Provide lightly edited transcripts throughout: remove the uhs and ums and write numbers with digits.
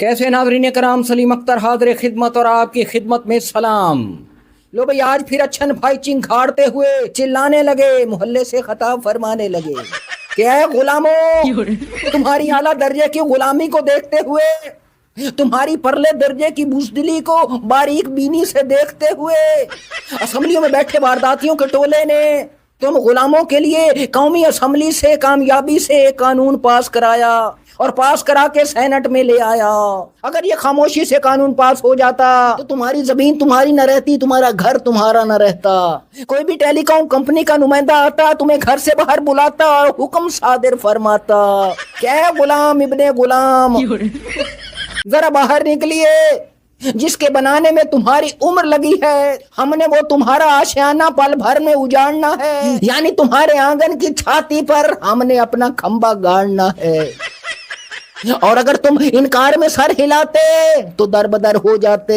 कैसे नाज़रीन कराम, सलीम अख्तर हाज़िर खिदमत और आपकी खिदमत में सलाम। लो भाई, आज फिर अच्छन भाई चिंघाड़ते हुए चिल्लाने लगे, मोहल्ले से खताब फरमाने लगे, क्या है गुलामों, तुम्हारी आला दर्जे की गुलामी को देखते हुए, तुम्हारी परले दर्जे की बुज़दिली को बारीक बीनी से देखते हुए असेंबलियों में बैठे वारदातियों के टोले ने तुम गुलामों के लिए कौमी असेंबली से कामयाबी से एक कानून पास कराया और पास करा के सेनेट में ले आया। अगर ये खामोशी से कानून पास हो जाता तो तुम्हारी जमीन तुम्हारी न रहती, तुम्हारा घर तुम्हारा न रहता। कोई भी टेलीकॉम कंपनी का नुमाइंदा आता, तुम्हें घर से बाहर बुलाता और हुक्म सादिर फरमाता, क्या है गुलाम इब्ने गुलाम, जरा बाहर निकलिए, जिसके बनाने में तुम्हारी उम्र लगी है, हमने वो तुम्हारा आशियाना पल भर में उजाड़ना है, यानी तुम्हारे आंगन की छाती पर हमने अपना खंबा गाड़ना है। और अगर तुम इनकार में सर हिलाते तो दरबदर हो जाते,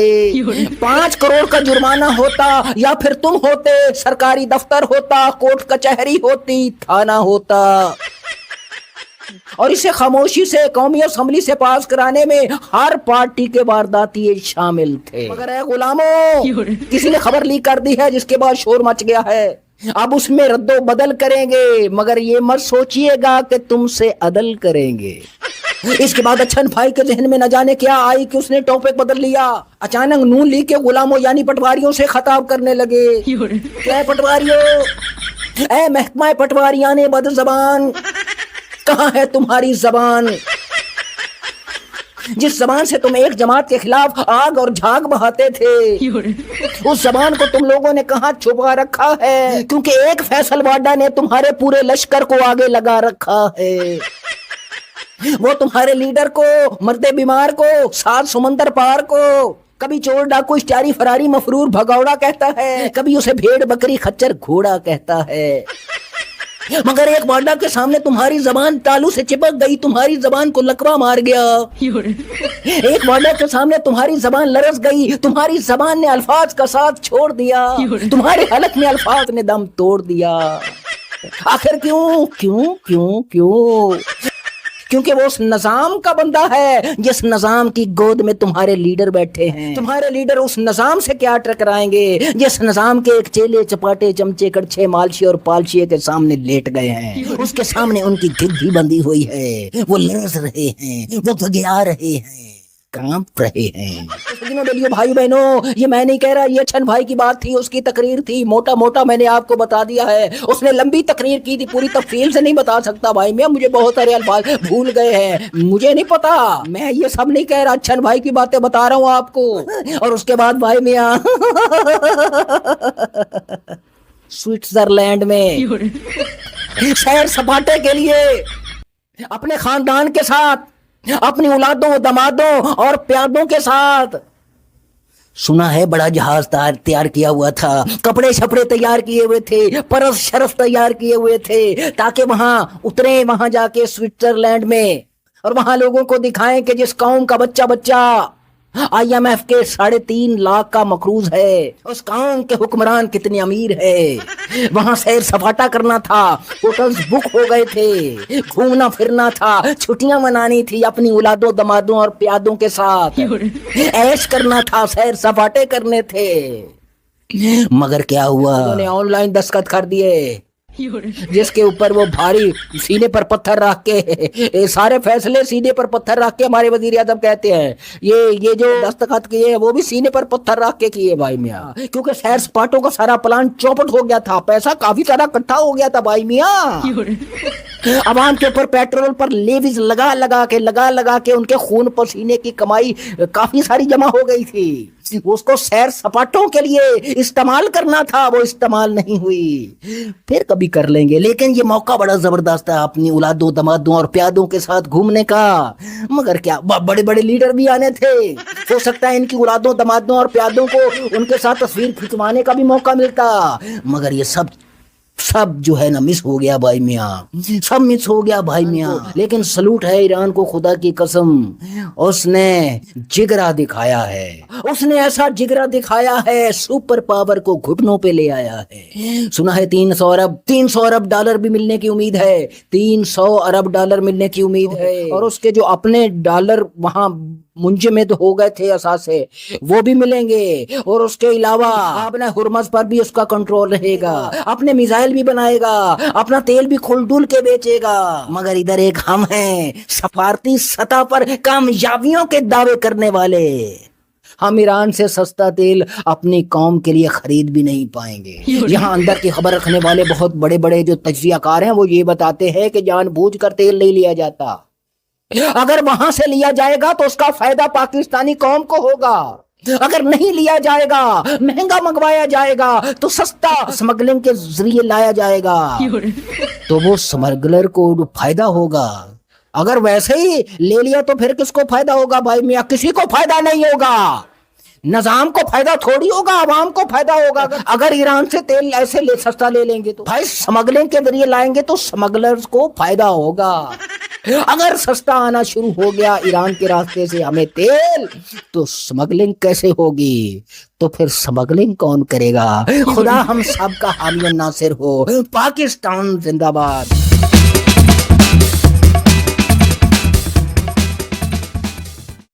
5 करोड़ का जुर्माना होता, या फिर तुम होते, सरकारी दफ्तर होता, कोर्ट कचहरी होती, थाना होता। और इसे खामोशी से कौमी असेंबली से पास कराने में हर पार्टी के वारदाती शामिल थे। मगर ए गुलामों, किसी ने खबर लीक कर दी है जिसके बाद शोर मच गया है। अब उसमें रद्दो बदल करेंगे, मगर ये मत सोचिएगा कि तुमसे अदल करेंगे। इसके बाद अच्छन भाई के जहन में न जाने क्या आई कि उसने टॉपिक बदल लिया। अचानक नून लीग के गुलामों यानी पटवारियों से खताब करने लगे, क्या पटवारियों, ए महकमा पटवारियाने बदज़बान, कहाँ है तुम्हारी जबान, जिस जबान से तुम एक जमात के खिलाफ आग और झाग बहाते थे, उस जबान को तुम लोगों ने कहाँ छुपा रखा है, क्योंकि एक फैसल वाडा ने तुम्हारे पूरे लश्कर को आगे लगा रखा है। वो तुम्हारे लीडर को, मर्दे बीमार को, 7 समंदर पार को कभी चोर डाकू इश्तियारी फरारी मफरूर भगौड़ा कहता है, कभी उसे भेड़ बकरी खच्चर घोड़ा कहता है। मगर एक वाडा के सामने तुम्हारी जबान तालू से चिपक गई, तुम्हारी जबान को लकवा मार गया। एक वाडा के सामने तुम्हारी जबान लरस गई, तुम्हारी जबान ने अल्फाज का साथ छोड़ दिया, तुम्हारे हलक में अल्फाज ने दम तोड़ दिया। आखिर क्यों क्यों क्यों क्यों? क्योंकि वो उस निजाम का बंदा है जिस निजाम की गोद में तुम्हारे लीडर बैठे हैं। तुम्हारे लीडर उस निजाम से क्या टकराएंगे जिस निजाम के एक चेले चपाटे चमचे कड़छे मालशी और पालशिए के सामने लेट गए हैं। उसके सामने उनकी गिद्धी बंधी हुई है, वो लरस रहे हैं, वो भगिया रहे हैं, कांप रहे हैं। भाई बहनों, ये मैं नहीं कह रहा, ये अच्छन भाई की बात थी, उसकी तकरीर थी, मोटा मोटा मैंने आपको बता दिया है। उसने लंबी तकरीर की थी, पूरी तफसील से नहीं बता सकता भाई मैं, मुझे बहुत सारे अल्फाज भूल गए हैं, मुझे नहीं पता, मैं ये सब नहीं कह रहा, अच्छन भाई की बातें बता रहा हूँ आपको। और उसके बाद भाई मियां स्विट्जरलैंड में सैर सपाटे के लिए अपने खानदान के साथ, अपनी औलादों दमादों और प्यादों के साथ, सुना है बड़ा जहाज तैयार किया हुआ था, कपड़े छपड़े तैयार किए हुए थे, परस शरफ तैयार किए हुए थे, ताकि वहां उतरे, वहां जाके स्विट्जरलैंड में, और वहां लोगों को दिखाएं कि जिस कौम का बच्चा बच्चा IMF के 3.5 लाख का मकरूज है, उस कौम के हुक्मरान कितने अमीर है। वहां सैर सपाटा करना था, होटल्स बुक हो गए थे, घूमना फिरना था, छुट्टियां मनानी थी अपनी औलादों दमादों और प्यादों के साथ, ऐश करना था, सैर सपाटे करने थे। मगर क्या हुआ, उन्होंने ऑनलाइन दस्तखत कर दिए, जिसके ऊपर वो भारी सीने पर पत्थर रख के, सारे फैसले सीने पर पत्थर रख के हमारे वजीर आजम कहते हैं, ये जो दस्तखत किए हैं वो भी सीने पर पत्थर रख के किए भाई मियां, क्योंकि सैर सपाटों का सारा प्लान चौपट हो गया था, पैसा काफी सारा इकट्ठा हो गया था भाई मियां। अवाम के ऊपर पेट्रोल पर लेविज लगा लगा के उनके खून पसीने की कमाई काफी सारी जमा हो गई थी, उसको सैर सपाटों के लिए इस्तेमाल करना था, वो इस्तेमाल नहीं हुई। फिर कभी कर लेंगे, लेकिन ये मौका बड़ा जबरदस्त है अपनी औलादों दमादों और प्यादों के साथ घूमने का। मगर क्या बड़े बड़े लीडर भी आने थे, हो सकता है इनकी औलादों दमादों और प्यादों को उनके साथ तस्वीर खिंचवाने का भी मौका मिलता, मगर ये सब سب جو ہے نا مس ہو گیا بھائی میاں، سب مس ہو گیا بھائی میاں، لیکن سلوٹ ہے ایران کو، خدا کی قسم اس نے جگرا دکھایا ہے، اس نے ایسا جگرا دکھایا ہے، سپر پاور کو گھٹنوں پہ لے آیا ہے۔ سنا ہے 300 ارب ڈالر بھی ملنے کی امید ہے، 300 ارب ڈالر ملنے کی امید ہے، اور اس کے جو اپنے ڈالر وہاں منجمد ہو گئے تھے اثاثے وہ بھی ملیں گے، اور اس کے علاوہ اپنے ہرمز پر بھی اس کا کنٹرول رہے گا، اپنے میزائل بھی بنائے گا، اپنا تیل بھی کھل ڈول کے بیچے گا۔ مگر ادھر ایک ہم ہیں سفارتی سطح پر کامیابیوں کے دعوے کرنے والے، ہم ایران سے سستا تیل اپنی قوم کے لیے خرید بھی نہیں پائیں گے۔ یہاں اندر کی خبر رکھنے والے بہت بڑے بڑے جو تجزیہ کار ہیں وہ یہ بتاتے ہیں کہ جان بوجھ کر تیل نہیں لیا جاتا، اگر وہاں سے لیا جائے گا تو اس کا فائدہ پاکستانی قوم کو ہوگا، اگر نہیں لیا جائے گا، مہنگا منگوایا جائے گا تو سستا سمگلنگ کے ذریعے لایا جائے گا تو وہ سمگلر کو فائدہ ہوگا، اگر ویسے ہی لے لیا تو پھر کس کو فائدہ ہوگا بھائی میاں؟ کسی کو فائدہ نہیں ہوگا، نظام کو فائدہ تھوڑی ہوگا، عوام کو فائدہ ہوگا۔ اگر ایران سے تیل ایسے سستا لے لیں گے تو بھائی سمگلنگ کے ذریعے لائیں گے تو سمگلرز کو فائدہ ہوگا، اگر سستا آنا شروع ہو گیا ایران کے راستے سے ہمیں تیل تو سمگلنگ کیسے ہوگی؟ تو پھر سمگلنگ کون کرے گا؟ خدا ہم سب کا حامی و ناصر ہو۔ پاکستان زندہ باد۔